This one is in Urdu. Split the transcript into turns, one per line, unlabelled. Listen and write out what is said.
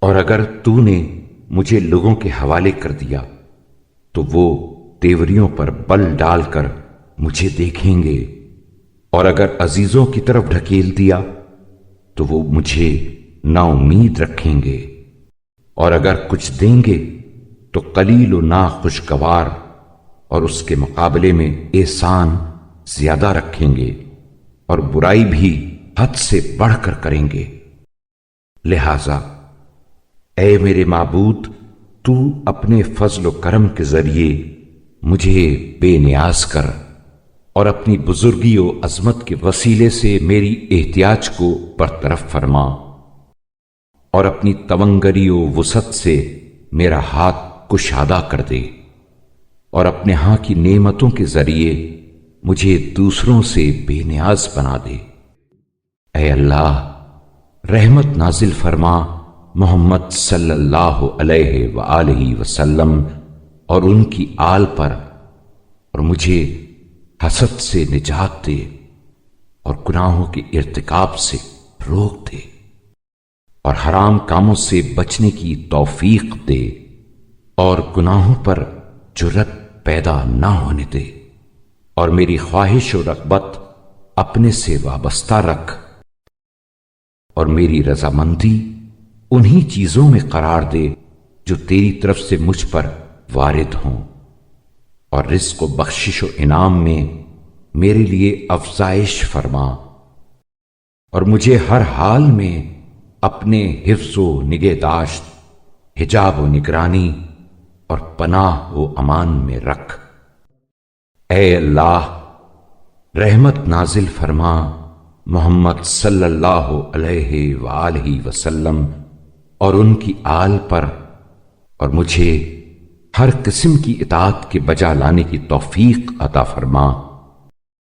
اور اگر تو نے مجھے لوگوں کے حوالے کر دیا تو وہ تیوریوں پر بل ڈال کر مجھے دیکھیں گے، اور اگر عزیزوں کی طرف ڈھکیل دیا تو وہ مجھے نا امید رکھیں گے، اور اگر کچھ دیں گے تو قلیل و نا خوشگوار، اور اس کے مقابلے میں احسان زیادہ رکھیں گے، اور برائی بھی حد سے بڑھ کر کریں گے۔ لہذا اے میرے معبود، تو اپنے فضل و کرم کے ذریعے مجھے بے نیاز کر، اور اپنی بزرگی و عظمت کے وسیلے سے میری احتیاج کو برطرف فرما، اور اپنی تونگری و وسعت سے میرا ہاتھ کشادہ کر دے، اور اپنے ہاں کی نعمتوں کے ذریعے مجھے دوسروں سے بے نیاز بنا دے۔ اے اللہ، رحمت نازل فرما محمد صلی اللہ علیہ وآلہ وسلم اور ان کی آل پر، اور مجھے حسد سے نجات دے، اور گناہوں کے ارتکاب سے روک دے، اور حرام کاموں سے بچنے کی توفیق دے، اور گناہوں پر جرأت پیدا نہ ہونے دے، اور میری خواہش و رغبت اپنے سے وابستہ رکھ، اور میری رضامندی انہی چیزوں میں قرار دے جو تیری طرف سے مجھ پر وارد ہوں، اور رزق و بخشش و انعام میں میرے لیے افزائش فرما، اور مجھے ہر حال میں اپنے حفظ و نگہداشت، حجاب و نگرانی اور پناہ و امان میں رکھ۔ اے اللہ، رحمت نازل فرما محمد صلی اللہ علیہ وآلہ وسلم اور ان کی آل پر، اور مجھے ہر قسم کی اطاعت کے بجا لانے کی توفیق عطا فرما۔